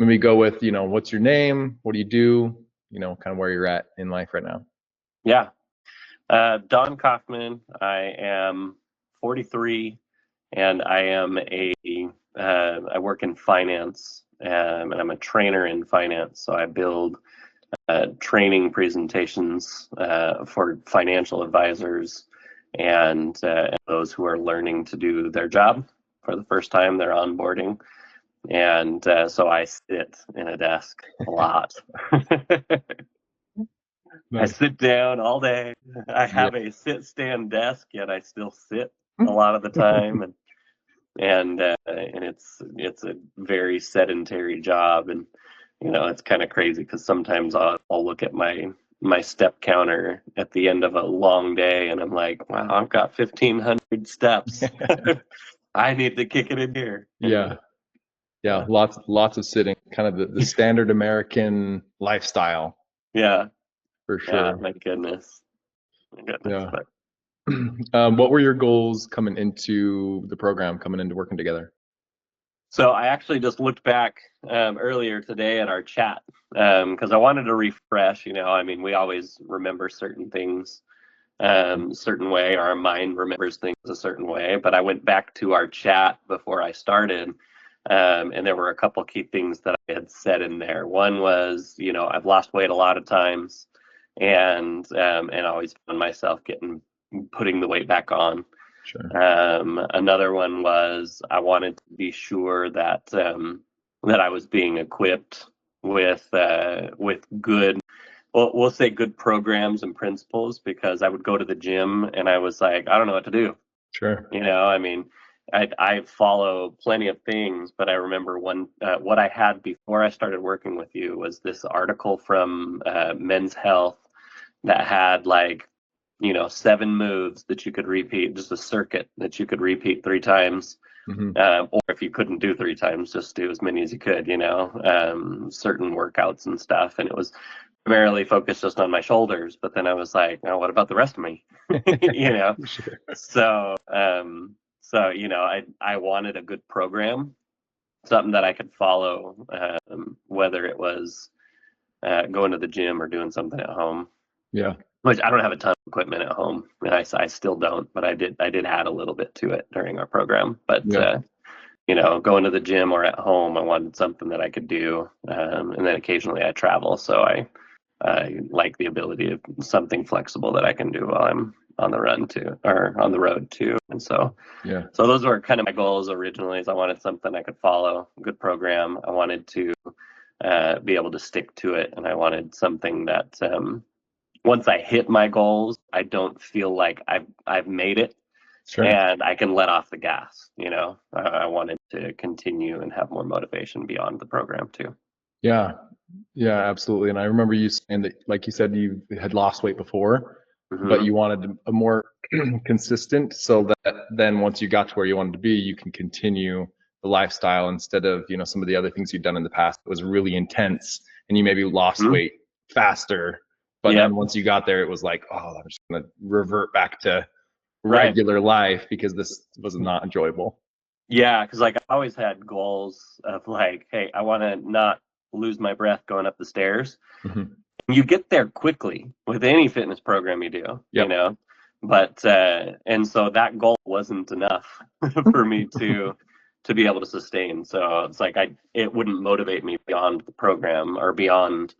maybe go with, what's your name? What do you do? Kind of where you're at in life right now. Yeah. Don Kaufman. I am 43, and I work in finance, and I'm a trainer in finance. So I build training presentations for financial advisors and those who are learning to do their job for the first time. They're onboarding. And so I sit in a desk a lot. I sit down all day. I have a sit-stand desk, yet I still sit a lot of the time, and it's a very sedentary job, and it's kind of crazy because sometimes I'll look at my step counter at the end of a long day, and I'm like, wow, I've got 1,500 steps. I need to kick it in here. Yeah. Lots of sitting, kind of the standard American lifestyle. Yeah. For sure. Yeah, my goodness. Yeah. What were your goals coming into the program, coming into working together? So I actually just looked back earlier today at our chat because I wanted to refresh. We always remember certain things certain way. Our mind remembers things a certain way. But I went back to our chat before I started, and there were a couple key things that I had said in there. One was, I've lost weight a lot of times, and always found myself putting the weight back on. Sure. Another one was I wanted to be sure that that I was being equipped with good, well, we'll say good programs and principles, because I would go to the gym and I was like, I don't know what to do. Sure. I follow plenty of things, but I remember what I had before I started working with you was this article from Men's Health that had 7 moves that you could repeat, just a circuit that you could repeat 3 times. Mm-hmm. Or if you couldn't do 3 times, just do as many as you could, certain workouts and stuff. And it was primarily focused just on my shoulders. But then I was like, oh, what about the rest of me? Sure. So, I wanted a good program, something that I could follow, whether it was going to the gym or doing something at home. Yeah. Which I don't have a ton of equipment at home, and I still don't, but I did add a little bit to it during our program. But going to the gym or at home, I wanted something that I could do, and then occasionally I travel, so I like the ability of something flexible that I can do while I'm on the run too, or on the road too. And so so those were kind of my goals originally. Is I wanted something I could follow, a good program. I wanted to be able to stick to it, and I wanted something that once I hit my goals, I don't feel like I've made it. Sure. And I can let off the gas. I wanted to continue and have more motivation beyond the program too. Yeah, absolutely. And I remember you saying that, like you said, you had lost weight before, mm-hmm. but you wanted a more consistent, so that then once you got to where you wanted to be, you can continue the lifestyle instead of, some of the other things you'd done in the past. It was really intense and you maybe lost mm-hmm. weight faster. But then once you got there, it was like, oh, I'm just going to revert back to regular life because this was not enjoyable. Yeah, because I always had goals of hey, I want to not lose my breath going up the stairs. Mm-hmm. You get there quickly with any fitness program you do, But and so that goal wasn't enough for me to be able to sustain. So it's it wouldn't motivate me beyond the program or beyond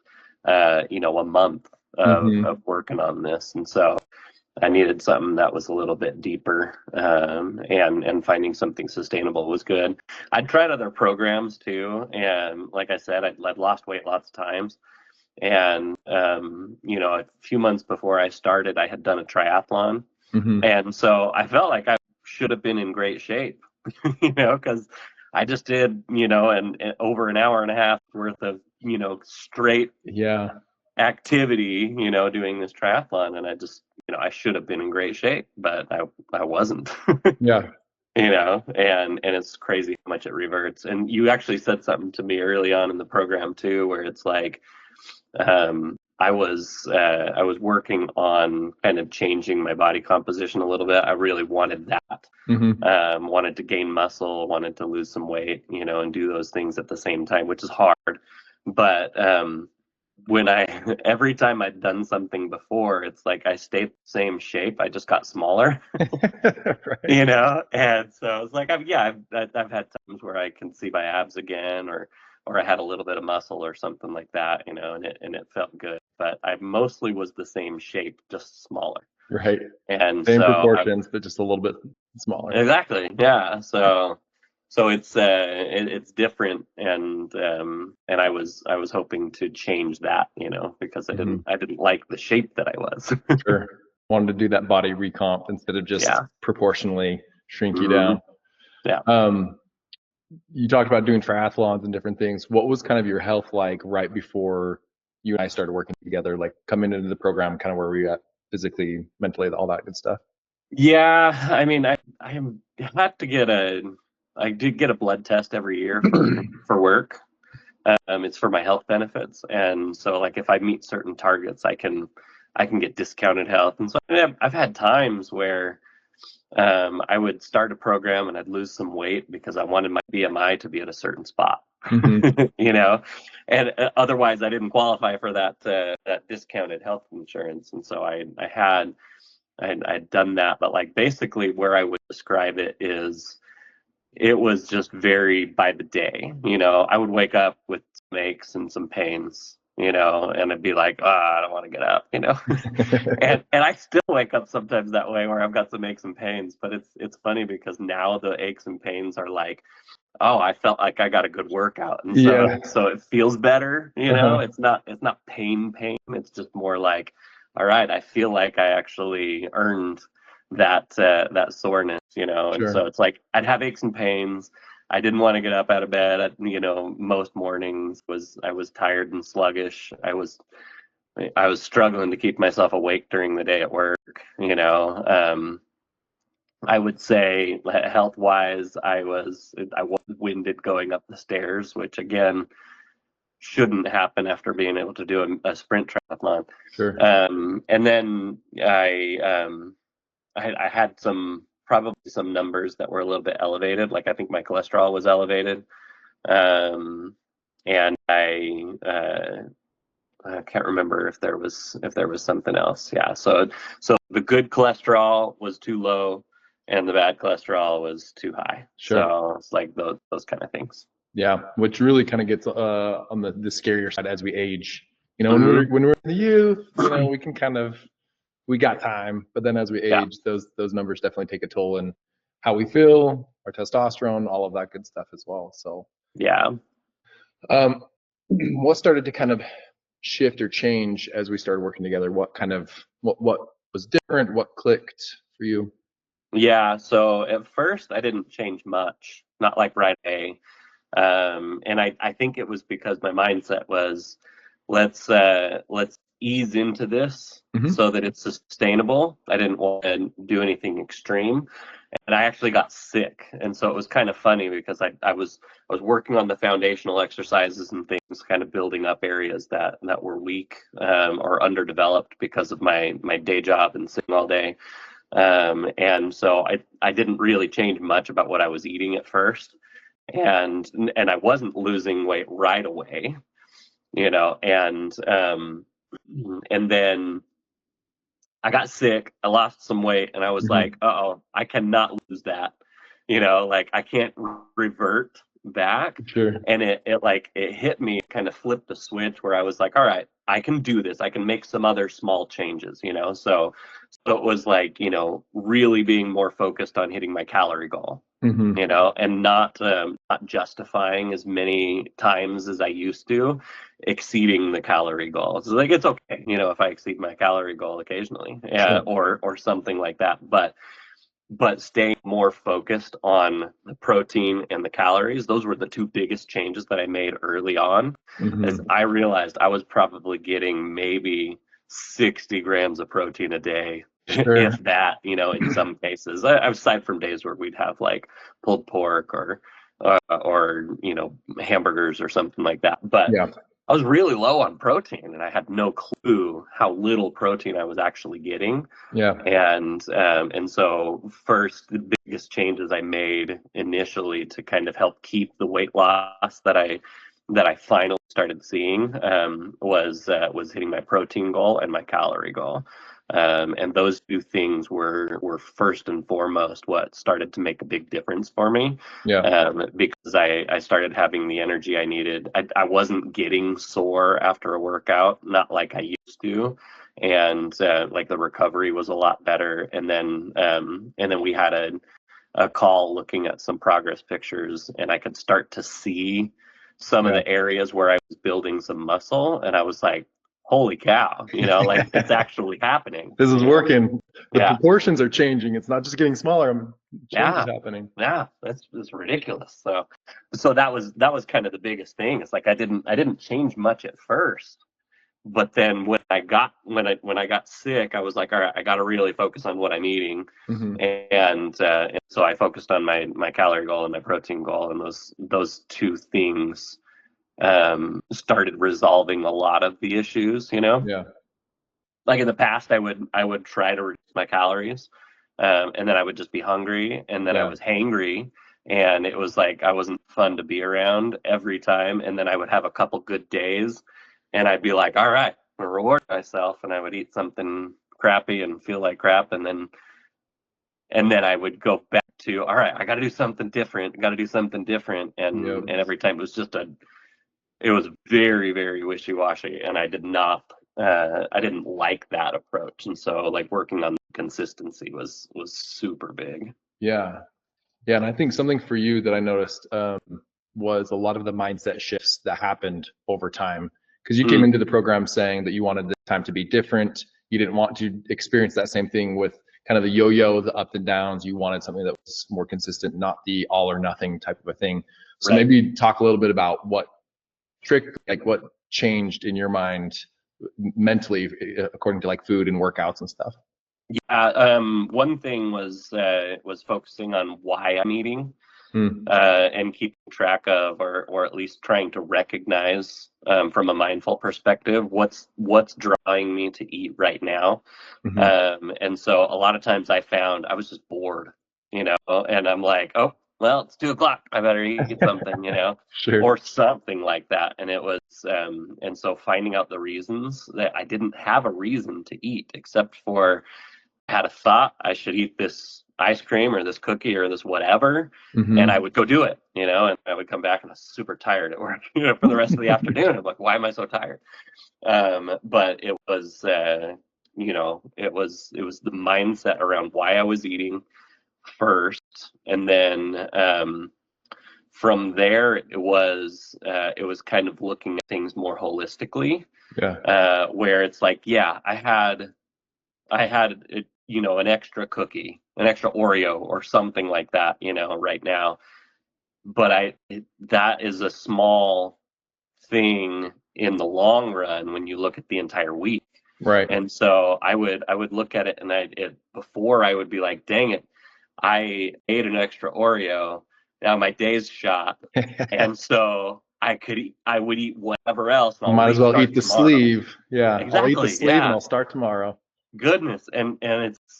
a month of working on this. And so I needed something that was a little bit deeper, and finding something sustainable was good. I'd tried other programs too, and like I said, I'd lost weight lots of times. And a few months before I started, I had done a triathlon, mm-hmm. and so I felt like I should have been in great shape, because I just did, and over an hour and a half worth of straight activity, doing this triathlon, and I just I should have been in great shape, but I wasn't. And it's crazy how much it reverts. And you actually said something to me early on in the program too, where it's I was working on kind of changing my body composition a little bit. I really wanted that. Wanted to gain muscle, wanted to lose some weight, and do those things at the same time, which is hard. But when every time I'd done something before, it's like I stayed the same shape. I just got smaller, Right. And so I was like, I've had times where I can see my abs again, or I had a little bit of muscle or something like that, and it felt good. But I mostly was the same shape, just smaller. Right. And Same so proportions, but just a little bit smaller. exactly, yeah. So it's different, and I was hoping to change that, because I didn't like the shape that I was. Sure. Wanted to do that body recomp instead of just proportionally shrink you down. Yeah. You talked about doing triathlons and different things. What was kind of your health like right before you and I started working together, like coming into the program, kind of where we got physically, mentally, all that good stuff? Yeah, I mean, I had to get I did get a blood test every year for work. It's for my health benefits, and so like if I meet certain targets, I can get discounted health. And so I've had times where I would start a program and I'd lose some weight because I wanted my BMI to be at a certain spot, and otherwise I didn't qualify for that discounted health insurance. And so I'd done that, but like basically where I would describe it is it was just very by the day. I would wake up with some aches and some pains, and I'd be like, I don't want to get up, and I still wake up sometimes that way where I've got some aches and pains, but it's funny because now the aches and pains are like, oh, I felt like I got a good workout, and so it feels better, It's not pain, it's just more like, all right, I feel like I actually earned that soreness, and so it's like I'd have aches and pains. I didn't want to get up out of bed. Most mornings I was tired and sluggish. I was struggling to keep myself awake during the day at work. I would say health wise, I was winded going up the stairs, which again shouldn't happen after being able to do a sprint triathlon. Sure. And then I had probably some numbers that were a little bit elevated. Like I think my cholesterol was elevated. And I can't remember if there was something else. Yeah. So the good cholesterol was too low and the bad cholesterol was too high. Sure. So it's like those kind of things. Yeah, which really kind of gets on the scarier side as we age. When we're in the youth, we can we got time, but then as we age, those numbers definitely take a toll in how we feel, our testosterone, all of that good stuff as well. So yeah. What started to kind of shift or change as we started working together? What was different? What clicked for you? Yeah. So at first I didn't change much, not like right away. And I think it was because my mindset was, let's ease into this so that it's sustainable. I didn't want to do anything extreme, and I actually got sick. And so it was kind of funny because I was working on the foundational exercises and things, kind of building up areas that were weak or underdeveloped because of my day job and sitting all day. And so I didn't really change much about what I was eating at first. And I wasn't losing weight right away, and then I got sick, I lost some weight, and I was like, uh-oh, I cannot lose that, like I can't revert back. Sure. And it hit me, kind of flipped the switch where I was like, all right, I can do this. I can make some other small changes, so it was like, really being more focused on hitting my calorie goal. And not justifying as many times as I used to, exceeding the calorie goal. It's like, it's okay, if I exceed my calorie goal occasionally, or something like that. But staying more focused on the protein and the calories, those were the two biggest changes that I made early on. As I realized I was probably getting maybe 60 grams of protein a day. Sure. If that, in some cases, aside from days where we'd have like pulled pork or hamburgers or something like that. But I was really low on protein, and I had no clue how little protein I was actually getting. Yeah. And so first, the biggest changes I made initially to kind of help keep the weight loss that I finally started seeing was hitting my protein goal and my calorie goal. And those two things were first and foremost what started to make a big difference for me. Yeah. Because I started having the energy I needed. I wasn't getting sore after a workout, not like I used to, and like the recovery was a lot better. And then we had a call looking at some progress pictures, and I could start to see some of the areas where I was building some muscle, and I was like, holy cow, like it's actually happening. This is working. The Yeah. proportions are changing. It's not just getting smaller. Change is happening. Yeah, that's ridiculous. So that was kind of the biggest thing. It's like I didn't change much at first, but then when I got sick, I was like, all right, I got to really focus on what I'm eating. And so I focused on my calorie goal and my protein goal, and those two things started resolving a lot of the issues. Yeah. Like in the past, I would try to reduce my calories, and then I would just be hungry, and then I was hangry, and it was like I wasn't fun to be around every time. And then I would have a couple good days, and I'd be like, all right, I'm gonna reward myself, and I would eat something crappy and feel like crap, and then I would go back to, all right, I got to do something different, and every time it was very, very wishy-washy, and I didn't like that approach. And so like working on consistency was super big. Yeah. And I think something for you that I noticed was a lot of the mindset shifts that happened over time, because you came into the program saying that you wanted the time to be different. You didn't want to experience that same thing with kind of the yo-yo, the up and downs. You wanted something that was more consistent, not the all or nothing type of a thing. So maybe talk a little bit about what changed in your mind mentally according to like food and workouts and stuff. Yeah, one thing was focusing on why I'm eating, and keeping track of, or at least trying to recognize from a mindful perspective what's drawing me to eat right now. And so a lot of times I found I was just bored, and I'm like, oh, well, it's 2:00. I better eat something, Sure. or something like that. And it was, and so finding out the reasons that I didn't have a reason to eat except for I had a thought I should eat this ice cream or this cookie or this whatever, and I would go do it, and I would come back and I was super tired at work, for the rest of the afternoon. I'm like, why am I so tired? But it was, it was the mindset around why I was eating first, and then from there it was kind of looking at things more holistically. Where it's like, yeah, I had an extra cookie, an extra Oreo or something like that, right now, but that is a small thing in the long run when you look at the entire week. Right. And so I would look at it, and before I would be like, dang it, I ate an extra Oreo. Now my day's shot. And so I would eat whatever else. And Might as well eat the tomorrow. Sleeve. Yeah. Exactly. I'll eat the sleeve and I'll start tomorrow. Goodness. And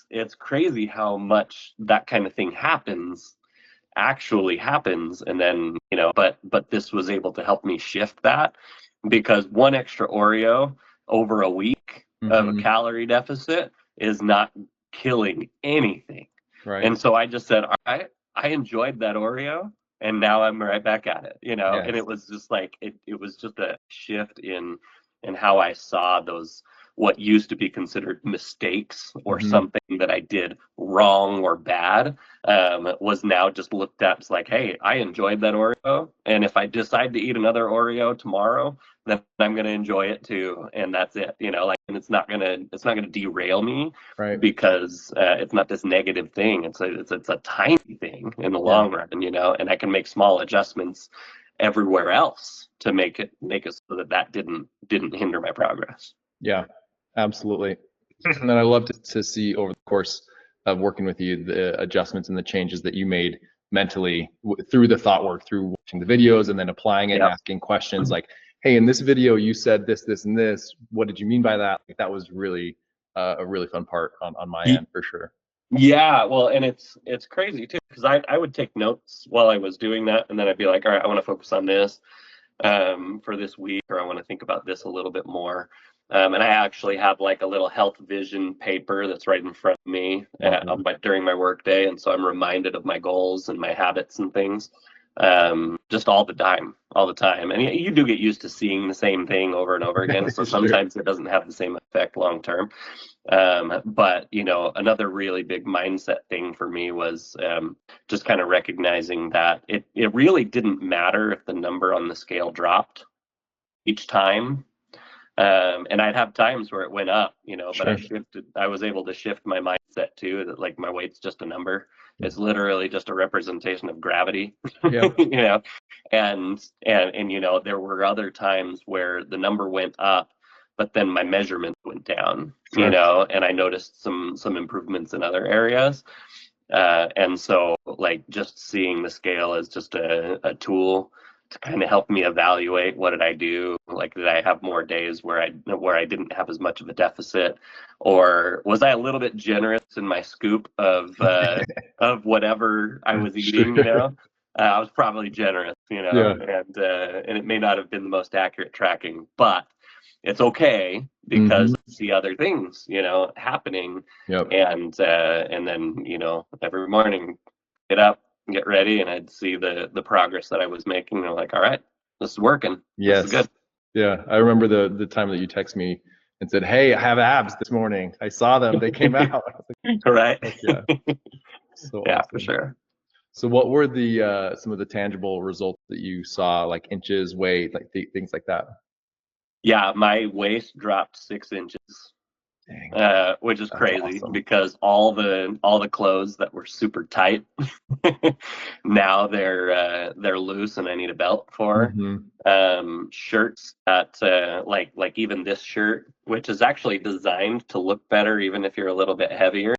it's crazy how much that kind of thing actually happens. And then, but this was able to help me shift that, because one extra Oreo over a week of a calorie deficit is not killing anything. Right. And so I just said, all right, I enjoyed that Oreo, and now I'm right back at it, Yes. And it was just like, it was just a shift in how I saw those, what used to be considered mistakes or something that I did wrong or bad, was now just looked at as like, hey, I enjoyed that Oreo, and if I decide to eat another Oreo tomorrow, then I'm going to enjoy it too, and that's it, and it's not going to derail me, right? Because it's not this negative thing. It's a tiny thing in the long run, and I can make small adjustments everywhere else to make it so that didn't hinder my progress. Yeah, absolutely. And I love to see over the course of working with you, the adjustments and the changes that you made mentally through the thought work, through watching the videos and then applying it and asking questions like, hey, in this video you said this, this, and this. What did you mean by that? Like, that was really a really fun part on my end for sure. Yeah, well, and it's crazy too, because I would take notes while I was doing that, and then I'd be like, all right, I want to focus on this for this week, or I want to think about this a little bit more. And I actually have like a little health vision paper that's right in front of me during my work day, and so I'm reminded of my goals and my habits and things just all the time. And you do get used to seeing the same thing over and over again, so sometimes it doesn't have the same effect long term. But another really big mindset thing for me was just kind of recognizing that it really didn't matter if the number on the scale dropped each time. And I'd have times where it went up, but I was able to shift my mindset too, that like my weight's just a number. It's literally just a representation of gravity. And there were other times where the number went up, but then my measurement went down, and I noticed some improvements in other areas. And so like just seeing the scale as just a tool to kind of help me evaluate what did I do? Like, did I have more days where I didn't have as much of a deficit, or was I a little bit generous in my scoop of whatever I was eating? I was probably generous, and it may not have been the most accurate tracking, but it's okay because I see other things, happening. And then, every morning get up, get ready, and I'd see the progress that I was making. And I'm like, all right, this is working. Yes. This is good. Yeah. I remember the time that you texted me and said, hey, I have abs this morning. I saw them. They came out. Right. Yeah. So yeah, awesome. for sure. So what were the some of the tangible results that you saw, like inches, weight, like things like that? Yeah, my waist dropped 6 inches. Which is crazy awesome. Because all the clothes that were super tight now they're loose and I need a belt for. Shirts that like even this shirt, which is actually designed to look better even if you're a little bit heavier.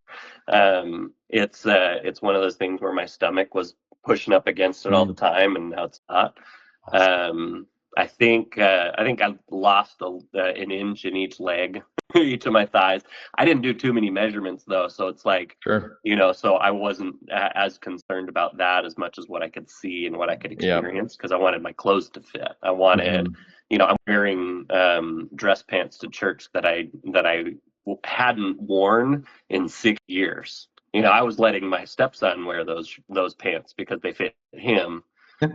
It's one of those things where my stomach was pushing up against it all the time, and now it's not. Awesome. I think I lost an inch in each leg, each of my thighs. I didn't do too many measurements though, so it's like, so I wasn't as concerned about that as much as what I could see and what I could experience, because I wanted my clothes to fit. I wanted, I'm wearing dress pants to church that I hadn't worn in 6 years. I was letting my stepson wear those pants because they fit him.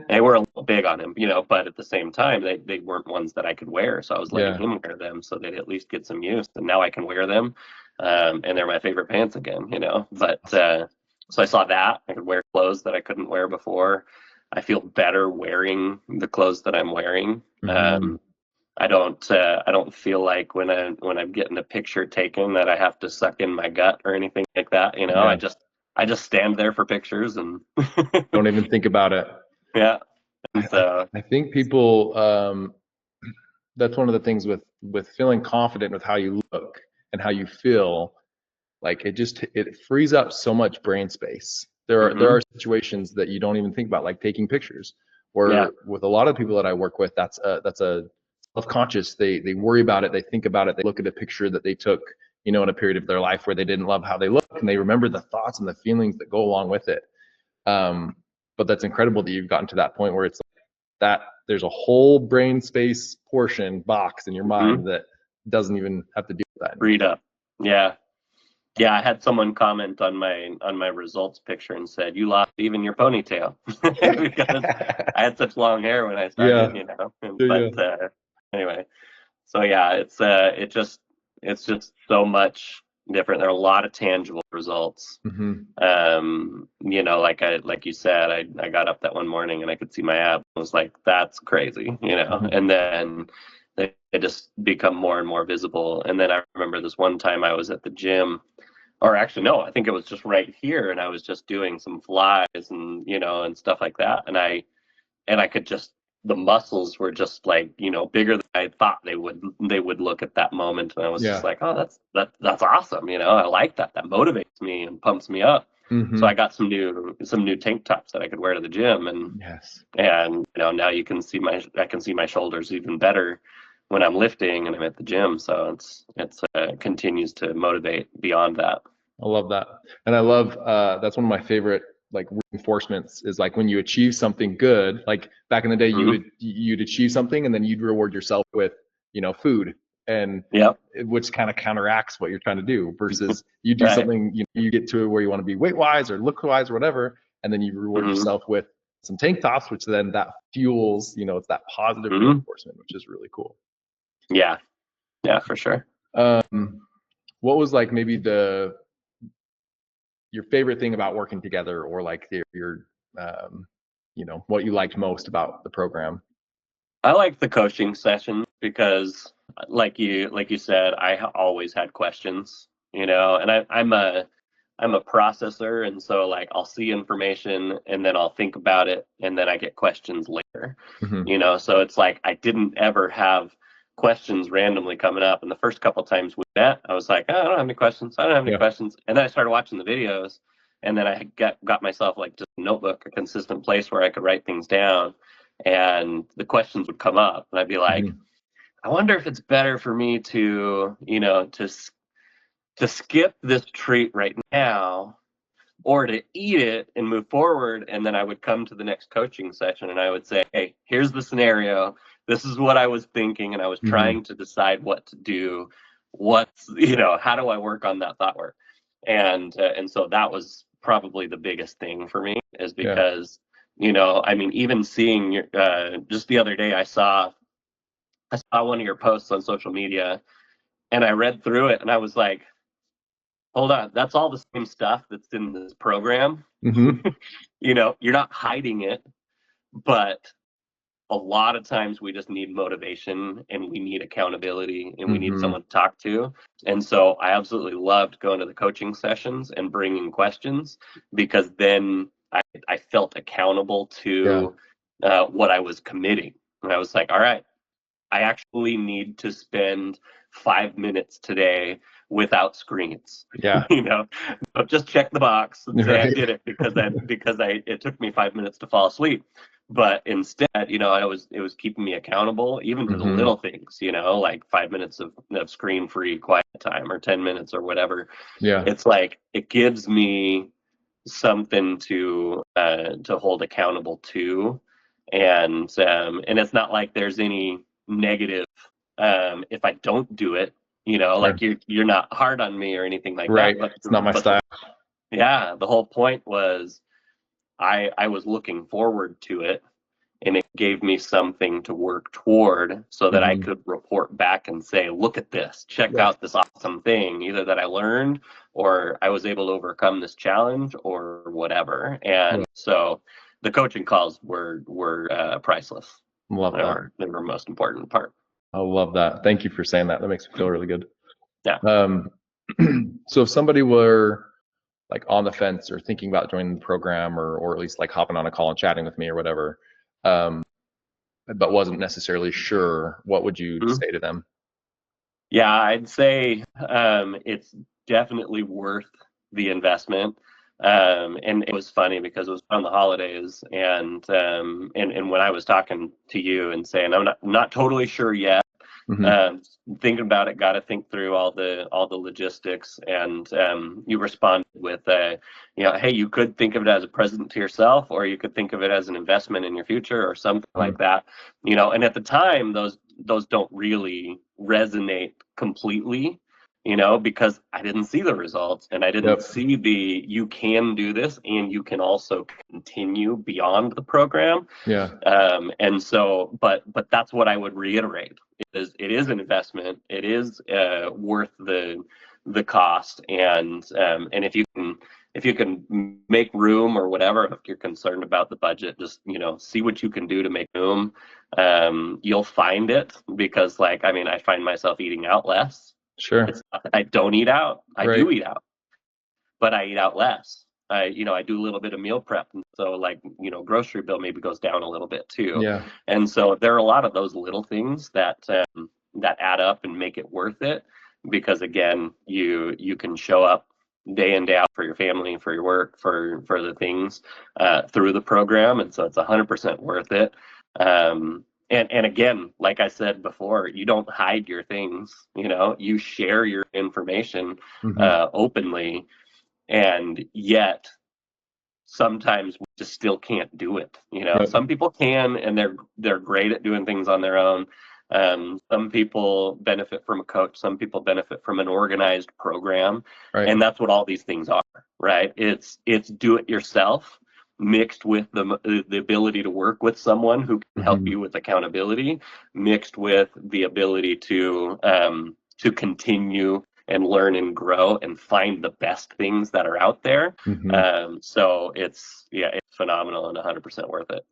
They were a little big on him, but at the same time, they weren't ones that I could wear. So I was letting him wear them so they'd at least get some use. And now I can wear them. And they're my favorite pants again, But so I saw that. I could wear clothes that I couldn't wear before. I feel better wearing the clothes that I'm wearing. I don't feel like when I'm getting a picture taken that I have to suck in my gut or anything like that. I just stand there for pictures and don't even think about it. Yeah. And so I think people, that's one of the things with feeling confident with how you look and how you feel. Like it frees up so much brain space. There are situations that you don't even think about, like taking pictures. Or with a lot of people that I work with, that's a self-conscious. They worry about it. They think about it. They look at a picture that they took, in a period of their life where they didn't love how they look, and they remember the thoughts and the feelings that go along with it. But that's incredible that you've gotten to that point where it's like that there's a whole brain space box in your mind that doesn't even have to deal with that. Freed up. Yeah. Yeah, I had someone comment on my results picture and said, "You lost even your ponytail," because I had such long hair when I started, But anyway, so yeah, it's just so much different. There are a lot of tangible results. Like you said, I got up that one morning and I could see my abs. I was like, that's crazy, And then they just become more and more visible. And then I remember this one time I was at the gym. Or actually, no, I think it was just right here, and I was just doing some flies and and stuff like that, and I could just, the muscles were just like bigger than I thought they would look at that moment, and I was just like, oh, that's awesome, I like that motivates me and pumps me up. So I got some new tank tops that I could wear to the gym, and Yes. now you can see I can see my shoulders even better when I'm lifting and I'm at the gym. So it's continues to motivate beyond that. I love that. And I love, that's one of my favorite like reinforcements is like when you achieve something good, like back in the day, you'd achieve something and then you'd reward yourself with, food, and which kind of counteracts what you're trying to do, versus you do something, you get to where you want to be weight wise or look wise or whatever. And then you reward yourself with some tank tops, which then that fuels, it's that positive reinforcement, which is really cool. Yeah. Yeah, for sure. What was like maybe your favorite thing about working together, or like your what you liked most about the program? I like the coaching session because like you said, I always had questions, and I'm a processor, and so like I'll see information and then I'll think about it and then I get questions later. So it's like I didn't ever have questions randomly coming up, and the first couple times we met I was like, oh, I don't have any questions, and then I started watching the videos, and then I got myself like just a notebook, a consistent place where I could write things down, and the questions would come up and I'd be like, I wonder if it's better for me to to skip this treat right now, or to eat it and move forward. And then I would come to the next coaching session and I would say, hey, here's the scenario. This is what I was thinking. And I was trying to decide what to do. How do I work on that thought work? And so that was probably the biggest thing for me, is because, even seeing just the other day, I saw one of your posts on social media and I read through it and I was like, hold on, that's all the same stuff that's in this program. You're not hiding it, but a lot of times we just need motivation and we need accountability and we need someone to talk to. And so I absolutely loved going to the coaching sessions and bringing questions, because then I felt accountable to what I was committing. And I was like, all right, I actually need to spend 5 minutes today without screens. Yeah. But just check the box and say I did it because it took me 5 minutes to fall asleep. But instead, it was keeping me accountable, even to the little things, like 5 minutes of screen-free quiet time, or 10 minutes or whatever. Yeah. It's like it gives me something to hold accountable to, and it's not like there's any negative if I don't do it, like you're not hard on me or anything like that. But it's not my style. The whole point was I was looking forward to it, and it gave me something to work toward, so that I could report back and say, look at this, check out this awesome thing, either that I learned or I was able to overcome this challenge or whatever. And so the coaching calls were priceless. Love that. They were most important part. I love that. Thank you for saying that. That makes me feel really good. Yeah. So if somebody were like on the fence or thinking about joining the program, or at least like hopping on a call and chatting with me or whatever, but wasn't necessarily sure, what would you say to them? Yeah, I'd say it's definitely worth the investment. And it was funny because it was on the holidays, and when I was talking to you and saying I'm not totally sure yet, thinking about it, got to think through all the logistics, and you responded with hey, you could think of it as a present to yourself, or you could think of it as an investment in your future, or something like that. And at the time, those don't really resonate completely, because I didn't see the results, and I didn't see you can do this and you can also continue beyond the program. And so, but that's what I would reiterate. It is an investment. It is worth the cost, and if you can make room or whatever, if you're concerned about the budget, just see what you can do to make room. You'll find it, because I find myself eating out less. It's not that I don't eat out. I do eat out, but I eat out less. I do a little bit of meal prep, and so grocery bill maybe goes down a little bit too. And so there are a lot of those little things that add up and make it worth it, because again, you can show up day in, day out for your family, for your work, for the things through the program. And so it's 100% worth it. And again, like I said before, you don't hide your things, you share your information openly, and yet sometimes we just still can't do it. Yep. Some people can, and they're great at doing things on their own. Some people benefit from a coach. Some people benefit from an organized program, Right. and that's what all these things are, right? It's do it yourself mixed with the ability to work with someone who can help you with accountability, mixed with the ability to continue and learn and grow and find the best things that are out there. So it's phenomenal and 100% worth it.